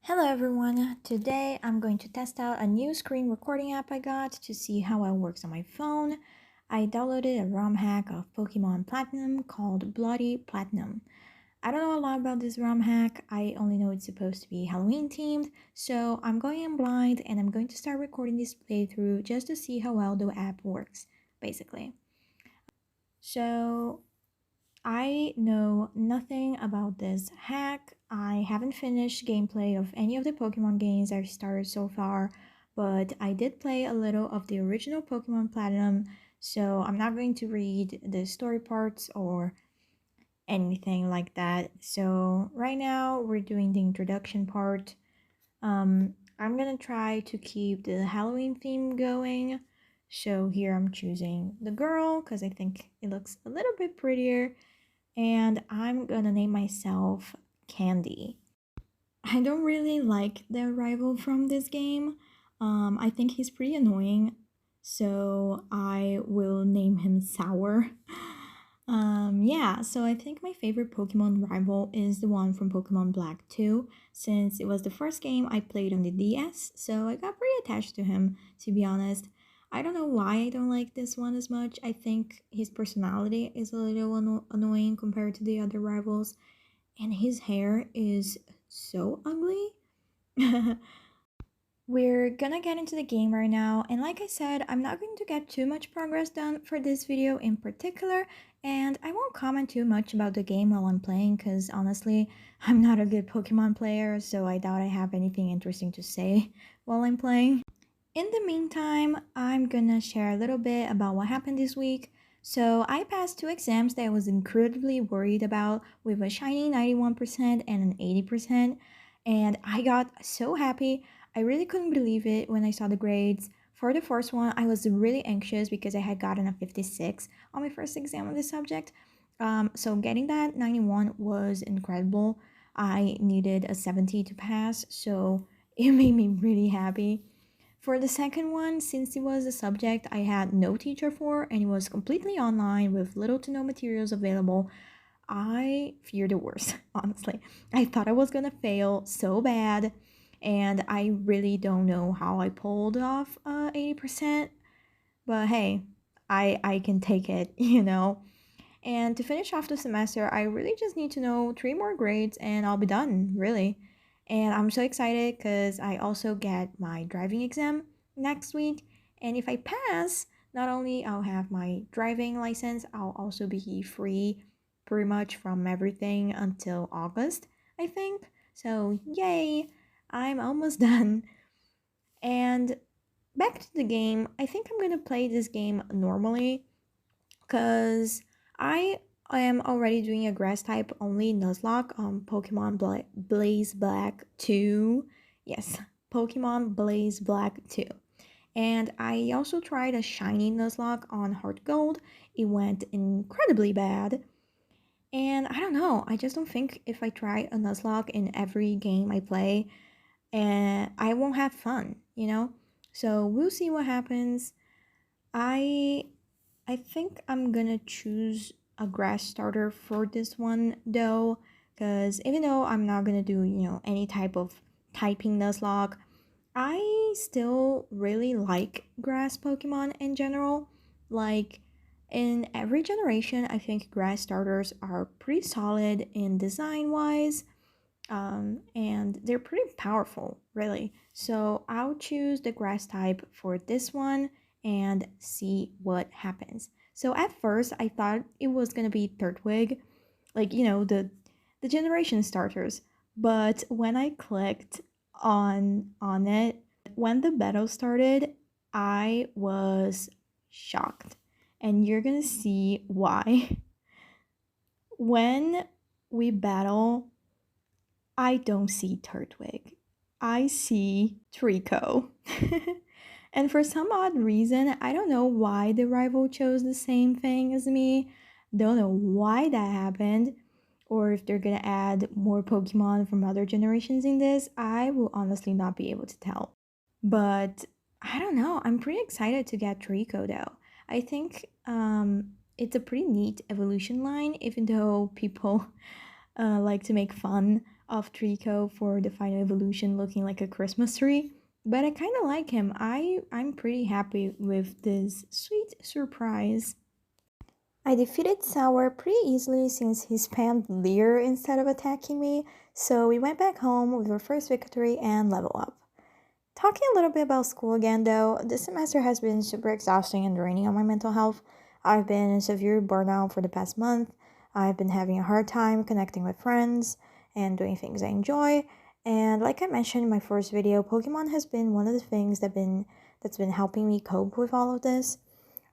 Hello everyone, today I'm going to test out a new screen recording app I got to see how it works on my phone. I downloaded a ROM hack of Pokemon Platinum called Bloody Platinum. I don't know a lot about this ROM hack, I only know it's supposed to be Halloween themed, so I'm going in blind and I'm going to start recording this playthrough just to see how well the app works, basically. So I know nothing about this hack. I haven't finished gameplay of any of the Pokemon games I've started so far, but I did play a little of the original Pokemon Platinum, so I'm not going to read the story parts or anything like that. So right now we're doing the introduction part. I'm gonna try to keep the Halloween theme going. So here I'm choosing the girl because I think it looks a little bit prettier, and I'm gonna name myself Candy. I don't really like the rival from this game. I think he's pretty annoying, so I will name him Sour. Yeah, so I think my favorite Pokemon rival is the one from Pokemon Black 2, since it was the first game I played on the DS, so I got pretty attached to him, to be honest. I don't know why I don't like this one as much. I think his personality is a little annoying compared to the other rivals, and his hair is so ugly. We're gonna get into the game right now, and like I said, I'm not going to get too much progress done for this video in particular, and I won't comment too much about the game while I'm playing because honestly, I'm not a good Pokemon player, so I doubt I have anything interesting to say while I'm playing. In the meantime, I'm gonna share a little bit about what happened this week. So I passed two exams that I was incredibly worried about with a shiny 91% and an 80%, and I got so happy. I really couldn't believe it when I saw the grades. For the first one, I was really anxious because I had gotten a 56 on my first exam of the subject. So getting that 91 was incredible. I needed a 70 to pass, so it made me really happy. For the second one, since it was a subject I had no teacher for and it was completely online with little to no materials available, I feared the worst, honestly. I thought I was gonna fail so bad, and I really don't know how I pulled off 80%, but hey, I can take it, you know? And to finish off the semester, I really just need to know three more grades and I'll be done, really. And I'm so excited because I also get my driving exam next week. And if I pass, not only I'll have my driving license, I'll also be free pretty much from everything until August, I think. So, yay! I'm almost done. And back to the game, I think I'm gonna play this game normally because I am already doing a grass type only Nuzlocke on Pokemon Blaze Black 2. Yes, Pokemon Blaze Black 2. And I also tried a shiny Nuzlocke on Heart Gold. It went incredibly bad. And I don't know, I just don't think if I try a Nuzlocke in every game I play, and I won't have fun, you know? So we'll see what happens. I I think I'm gonna choose a grass starter for this one though, because even though I'm not gonna do, any type of typing Nuzlocke, I still really like grass Pokemon in general. Like, in every generation, I think grass starters are pretty solid in design wise, and they're pretty powerful, really. So I'll choose the grass type for this one and see what happens. So at first, I thought it was gonna be Turtwig, like the generation starters. But when I clicked on it, when the battle started, I was shocked, and you're gonna see why. When we battle, I don't see Turtwig. I see Trico. And for some odd reason, I don't know why the rival chose the same thing as me. Don't know why that happened. Or if they're gonna add more Pokemon from other generations in this, I will honestly not be able to tell. But I don't know. I'm pretty excited to get Trico though. I think it's a pretty neat evolution line, even though people like to make fun of Trico for the final evolution looking like a Christmas tree. But I kind of like him. I'm pretty happy with this sweet surprise. I defeated Sour pretty easily since he spammed Leer instead of attacking me, so we went back home with our first victory and level up. Talking a little bit about school again though, this semester has been super exhausting and draining on my mental health. I've been in severe burnout for the past month. I've been having a hard time connecting with friends and doing things I enjoy. And like I mentioned in my first video, Pokemon has been one of the things that's been helping me cope with all of this.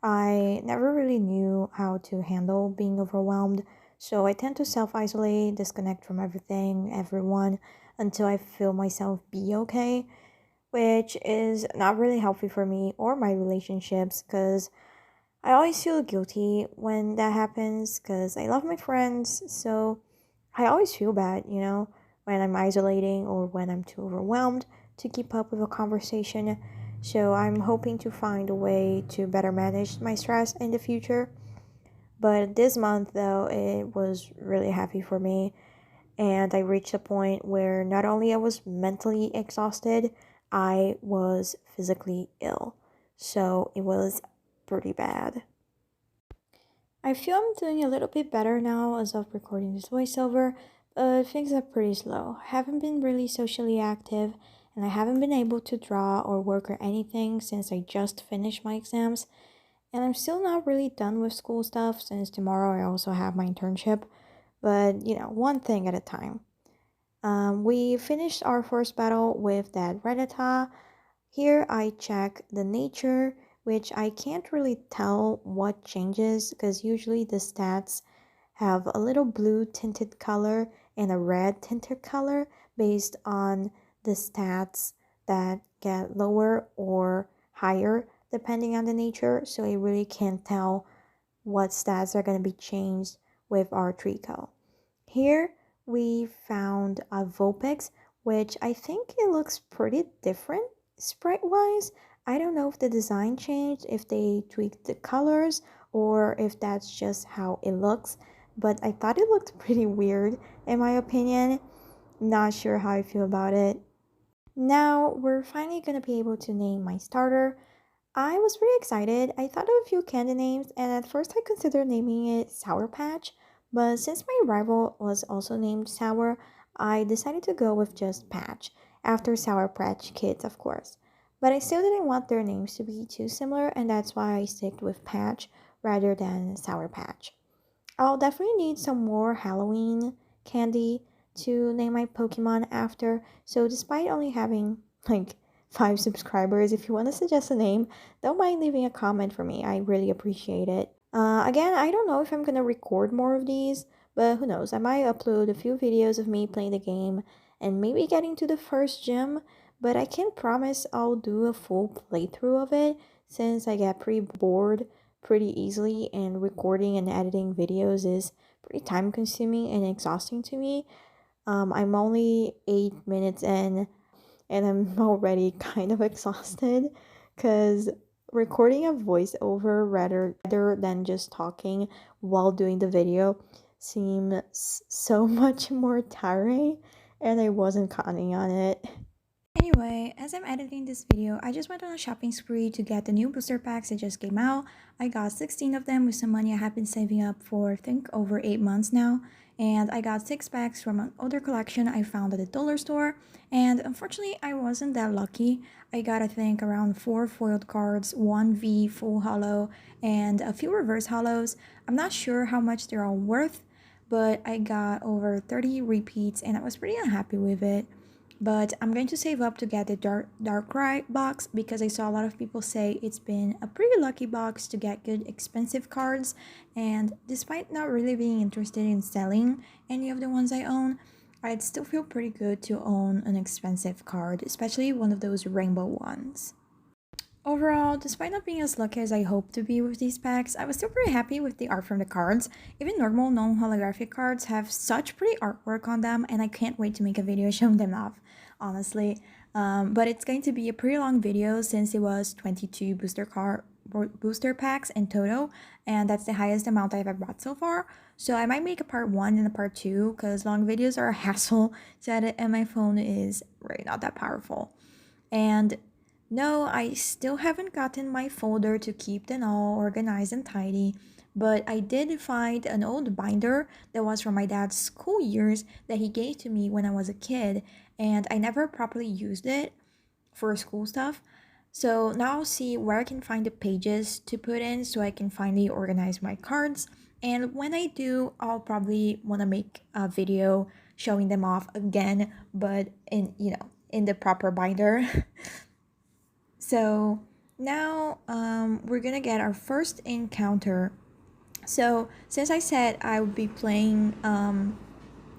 I never really knew how to handle being overwhelmed, so I tend to self isolate, disconnect from everything, everyone, until I feel myself be okay, which is not really healthy for me or my relationships because I always feel guilty when that happens because I love my friends, so I always feel bad, when I'm isolating or when I'm too overwhelmed to keep up with a conversation. So I'm hoping to find a way to better manage my stress in the future. But this month, though, it was really heavy for me, and I reached a point where not only I was mentally exhausted, I was physically ill. So it was pretty bad. I feel I'm doing a little bit better now as of recording this voiceover, but things are pretty slow. I haven't been really socially active, and I haven't been able to draw or work or anything since I just finished my exams. And I'm still not really done with school stuff since tomorrow I also have my internship, but one thing at a time. We finished our first battle with that Redata. Here I check the nature, which I can't really tell what changes because usually the stats have a little blue tinted color and a red tinted color based on the stats that get lower or higher depending on the nature. So I really can't tell what stats are going to be changed with our Trico. Here we found a Vulpix, which I think it looks pretty different sprite-wise. I don't know if the design changed, if they tweaked the colors, or if that's just how it looks, but I thought it looked pretty weird in my opinion. Not sure how I feel about it. Now we're finally gonna be able to name my starter. I was pretty excited. I thought of a few candy names, and at first I considered naming it Sour Patch, but since my rival was also named Sour, I decided to go with just Patch, after Sour Patch Kids, of course. But I still didn't want their names to be too similar, and that's why I sticked with Patch rather than Sour Patch. I'll definitely need some more Halloween candy to name my Pokemon after, so despite only having like 5 subscribers, if you want to suggest a name, don't mind leaving a comment for me. I really appreciate it. Again, I don't know if I'm gonna record more of these, but who knows? I might upload a few videos of me playing the game and maybe getting to the first gym, but I can't promise I'll do a full playthrough of it since I get pretty bored pretty easily, and recording and editing videos is pretty time consuming and exhausting to me. I'm only 8 minutes in and I'm already kind of exhausted because recording a voiceover rather than just talking while doing the video seems so much more tiring, and I wasn't counting on it. Anyway, as I'm editing this video, I just went on a shopping spree to get the new booster packs that just came out. I got 16 of them with some money I have been saving up for I think over 8 months now. And I got 6 packs from an older collection I found at the dollar store. And unfortunately, I wasn't that lucky. I got I think around 4 foiled cards, 1 V full holo, and a few reverse holos. I'm not sure how much they're all worth, but I got over 30 repeats and I was pretty unhappy with it. But I'm going to save up to get the Darkrai box because I saw a lot of people say it's been a pretty lucky box to get good expensive cards, and despite not really being interested in selling any of the ones I own, I'd still feel pretty good to own an expensive card, especially one of those rainbow ones. Overall, despite not being as lucky as I hoped to be with these packs, I was still pretty happy with the art from the cards. Even normal non-holographic cards have such pretty artwork on them, and I can't wait to make a video showing them off, honestly. But it's going to be a pretty long video since it was 22 booster packs in total, and that's the highest amount I've ever bought so far. So I might make a part 1 and a part 2 because long videos are a hassle to edit and my phone is really not that powerful. And no, I still haven't gotten my folder to keep them all organized and tidy, but I did find an old binder that was from my dad's school years that he gave to me when I was a kid, and I never properly used it for school stuff. So now I'll see where I can find the pages to put in so I can finally organize my cards. And when I do, I'll probably want to make a video showing them off again, but in, in the proper binder. So now we're gonna get our first encounter. So since I said I would be playing,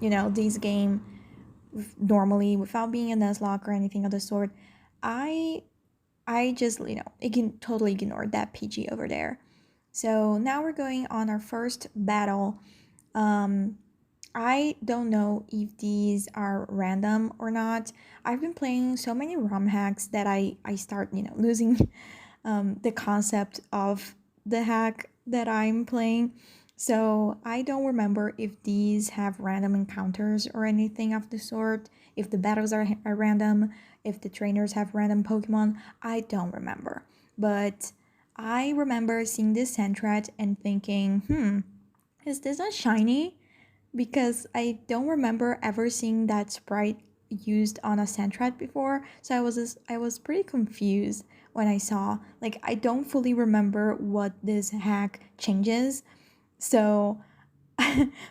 this game normally without being a Nuzlocke or anything of the sort, I I just, it can totally ignore that PG over there. So now we're going on our first battle. Um, I don't know if these are random or not. I've been playing so many ROM hacks that I start, losing the concept of the hack that I'm playing. So I don't remember if these have random encounters or anything of the sort, if the battles are random, if the trainers have random Pokemon. I don't remember. But I remember seeing this Sandrat and thinking, is this a shiny? Because I don't remember ever seeing that sprite used on a Sandrat before, so I was pretty confused when I saw, like, I don't fully remember what this hack changes, so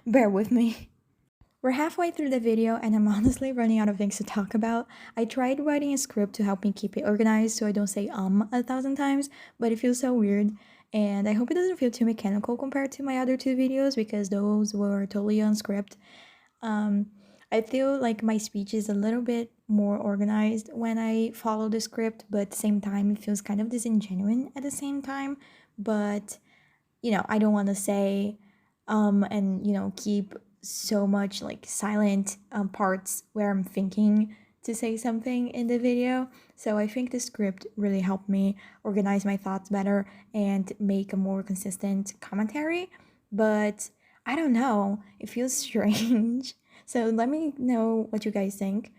bear with me. We're halfway through the video and I'm honestly running out of things to talk about. I tried writing a script to help me keep it organized so I don't say 1,000 times, but it feels so weird. And I hope it doesn't feel too mechanical compared to my other two videos because those were totally unscripted. Um, I feel like my speech is a little bit more organized when I follow the script, but at the same time, it feels kind of disingenuous at the same time. But, I don't want to say, and, keep so much like silent parts where I'm thinking to say something in the video. So I think the script really helped me organize my thoughts better and make a more consistent commentary. But I don't know, it feels strange. So let me know what you guys think.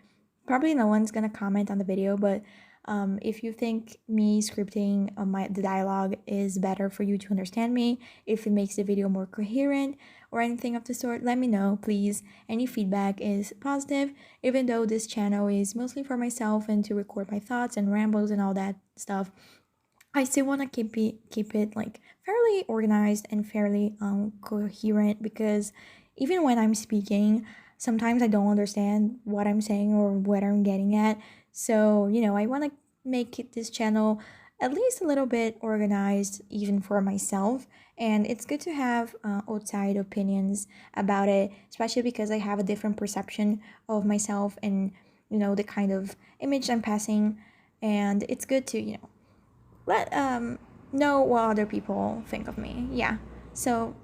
Probably no one's gonna comment on the video, but if you think me scripting the dialogue is better for you to understand me, if it makes the video more coherent or anything of the sort, let me know, please. Any feedback is positive, even though this channel is mostly for myself and to record my thoughts and rambles and all that stuff. I still want to keep it like fairly organized and fairly coherent, because even when I'm speaking, sometimes I don't understand what I'm saying or what I'm getting at. So, I want to make this channel at least a little bit organized even for myself, and it's good to have outside opinions about it, especially because I have a different perception of myself and the kind of image I'm passing, and it's good to let know what other people think of me. Yeah. So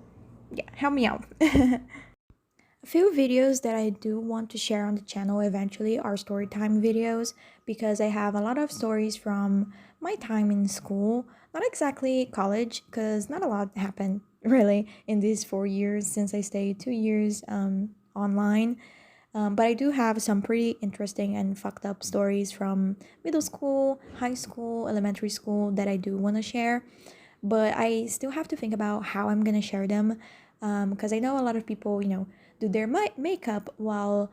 yeah, help me out. A few videos that I do want to share on the channel eventually are storytime videos, because I have a lot of stories from my time in school. Not exactly college, because not a lot happened really in these 4 years since I stayed 2 years online. But I do have some pretty interesting and fucked up stories from middle school, high school, elementary school that I do want to share. But I still have to think about how I'm gonna share them, because I know a lot of people, do their makeup while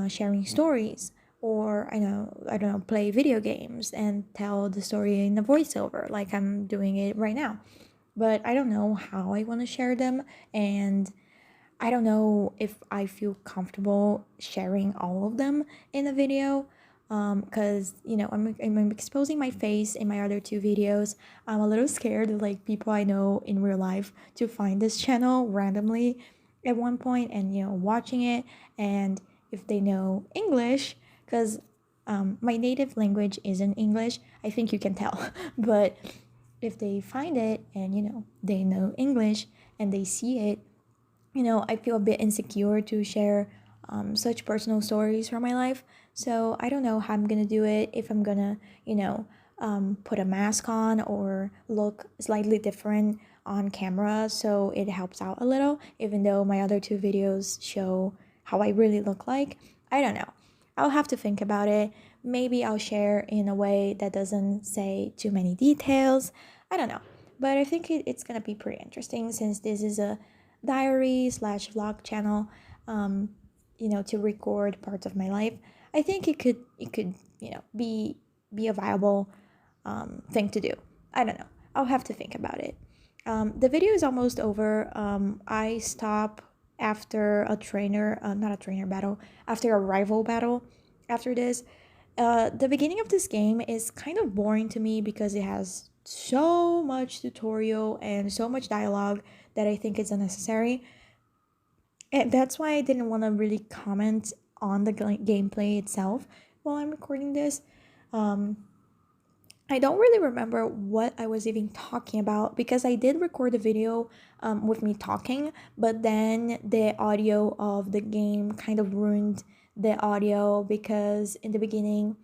sharing stories, or I don't know, play video games and tell the story in a voiceover, like I'm doing it right now. But I don't know how I want to share them, and I don't know if I feel comfortable sharing all of them in a video, because I'm exposing my face in my other two videos. I'm a little scared of like people I know in real life to find this channel randomly at one point and watching it, and if they know English, because my native language isn't English, I think you can tell. But if they find it and they know English and they see it, I feel a bit insecure to share such personal stories from my life. So I don't know how I'm gonna do it, if I'm gonna, put a mask on or look slightly different on camera, so it helps out a little, even though my other two videos show how I really look like. I don't know. I'll have to think about it. Maybe I'll share in a way that doesn't say too many details. I don't know. But I think it's gonna be pretty interesting since this is a diary slash vlog channel, to record parts of my life. I think it could be a viable thing to do. I don't know. I'll have to think about it. The video is almost over. I stop after a trainer, not a trainer battle, after a rival battle. After this, the beginning of this game is kind of boring to me because it has so much tutorial and so much dialogue that I think it's unnecessary. And that's why I didn't want to really comment on the gameplay itself while I'm recording this. Um, I don't really remember what I was even talking about because I did record a video with me talking, but then the audio of the game kind of ruined the audio because in the beginning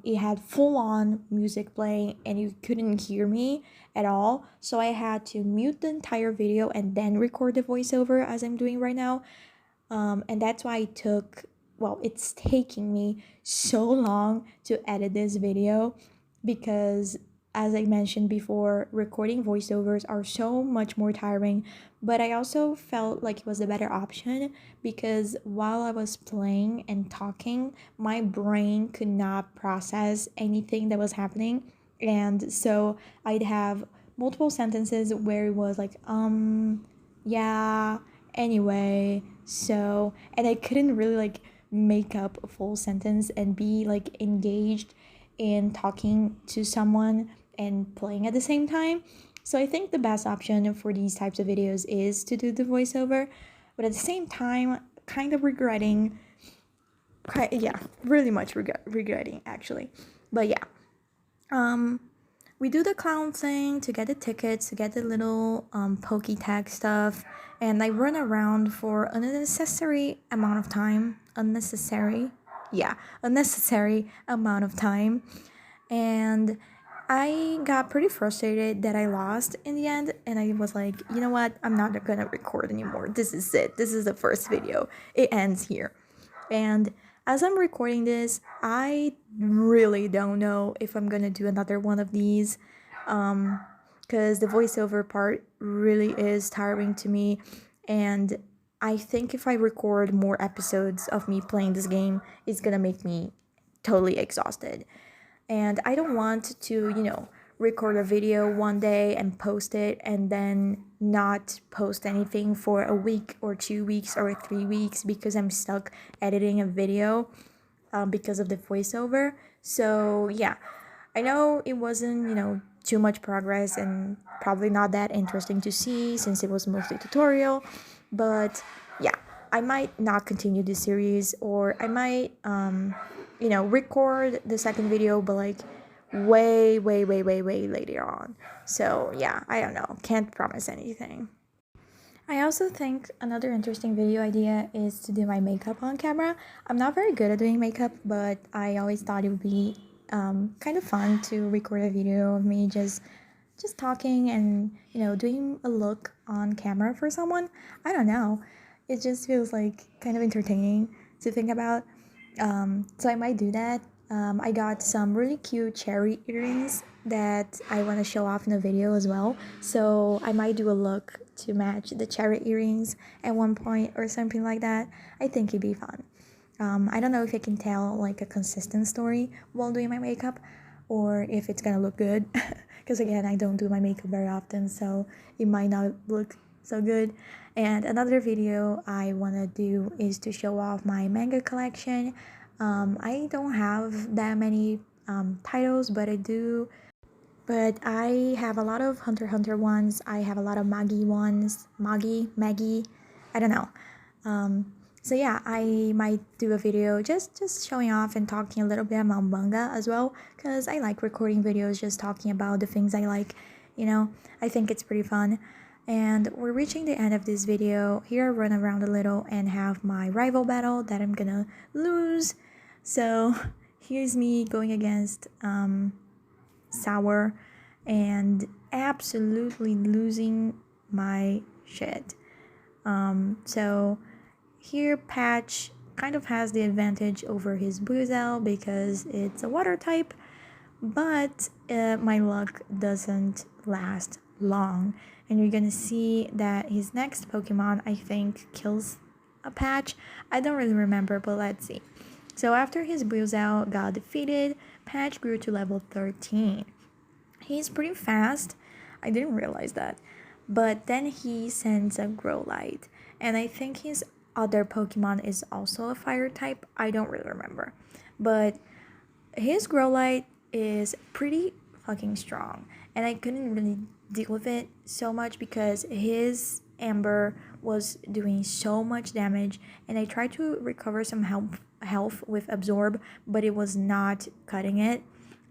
it had full-on music playing and you couldn't hear me at all. So I had to mute the entire video and then record the voiceover as I'm doing right now. And that's why it's taking me so long to edit this video because, as I mentioned before, recording voiceovers are so much more tiring. But I also felt like it was a better option because while I was playing and talking, my brain could not process anything that was happening. And so I'd have multiple sentences where it was like, yeah, anyway, so, and I couldn't really like make up a full sentence and be like engaged in talking to someone and playing at the same time. So I think the best option for these types of videos is to do the voiceover, but at the same time, kind of regretting, really much regretting actually. But yeah, we do the clown thing to get the tickets, to get the little pokey tag stuff, and I run around for an unnecessary amount of time. Unnecessary amount of time. And I got pretty frustrated that I lost in the end, and I was like, you know what? I'm not gonna record anymore. This is it. This is the first video. It ends here. And as I'm recording this, I really don't know if I'm gonna do another one of these because the voiceover part really is tiring to me, and I think if I record more episodes of me playing this game, it's gonna make me totally exhausted. And I don't want to, record a video one day and post it and then not post anything for a week or 2 weeks or 3 weeks because I'm stuck editing a video because of the voiceover. So yeah, I know it wasn't, too much progress and probably not that interesting to see since it was mostly tutorial, but yeah, I might not continue this series, or I might record the second video but like way later on. So yeah, I don't know, can't promise anything. I also think another interesting video idea is to do my makeup on camera. I'm not very good at doing makeup, but I always thought it would be kind of fun to record a video of me just talking and doing a look on camera for someone. I don't know, it just feels like kind of entertaining to think about. So I might do that. I got some really cute cherry earrings that I want to show off in a video as well, so I might do a look to match the cherry earrings at one point or something like that. I think it'd be fun. I don't know if I can tell like a consistent story while doing my makeup or if it's gonna look good because again, I don't do my makeup very often, so it might not look so good. And another video I want to do is to show off my manga collection. I don't have that many titles, but I do. But I have a lot of Hunter x Hunter ones. I have a lot of Maggie ones. Maggie, I don't know. So yeah, I might do a video just showing off and talking a little bit about manga as well, because I like recording videos just talking about the things I like. I think it's pretty fun. And we're reaching the end of this video. Here I run around a little and have my rival battle that I'm gonna lose. So here's me going against Sour, and absolutely losing my shit. So here Patch kind of has the advantage over his Buizel because it's a water type, but my luck doesn't last long, and you're gonna see that his next Pokemon, I think, kills a Patch. I don't really remember, but let's see. So after his Buizel got defeated, Patch grew to level 13. He's pretty fast. I didn't realize that. But then he sends a Growlite. And I think his other Pokemon is also a fire type. I don't really remember. But his Growlite is pretty fucking strong. And I couldn't really deal with it so much because his Amber was doing so much damage. And I tried to recover some health with Absorb, but it was not cutting it.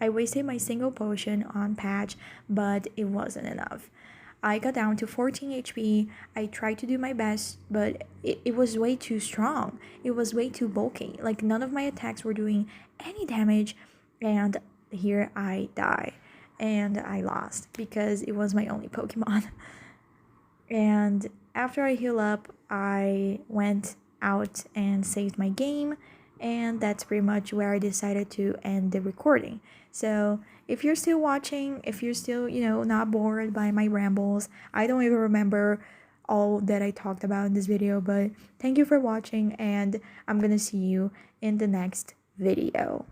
I wasted my single potion on Patch, but it wasn't enough. I got down to 14 HP. I tried to do my best, but it was way too strong. It was way too bulky. Like, none of my attacks were doing any damage, and here I die. And I lost because it was my only Pokemon. And after I heal up, I went out and saved my game, and that's pretty much where I decided to end the recording. So if you're still watching, if you're still, not bored by my rambles, I don't even remember all that I talked about in this video, but thank you for watching, and I'm gonna see you in the next video.